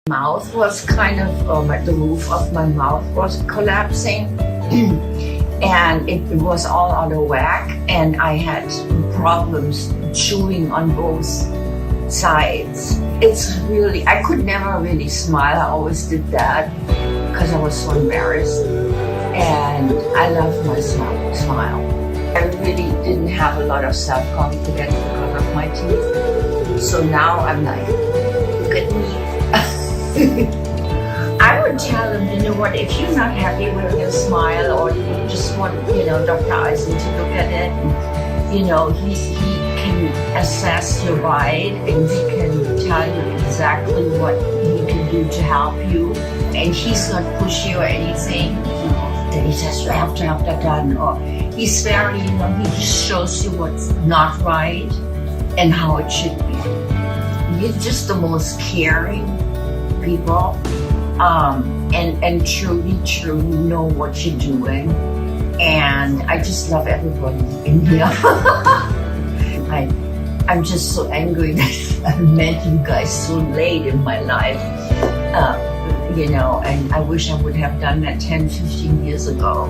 Mouth was kind of, the roof of my mouth was collapsing. And it was all out of whack, and I had problems chewing on both sides. It's really, I could never really smile. I always did that because I was so embarrassed. And I love my smile. I really didn't have a lot of self-confidence because of my teeth. So now I'm like, look at me. I would tell them, you know what, if you're not happy with your smile, or you just want, Dr. Ayzin to look at it, and, he can assess your bite, and he can tell you exactly what he can do to help you. And he's not pushy or anything. Then he says, you have to have that done. Or he's very, he just shows you what's not right and how it should be. You're just the most caring people. And truly know what you're doing. And I just love everybody in here. I'm just so angry that I met you guys so late in my life. And I wish I would have done that 10, 15 years ago.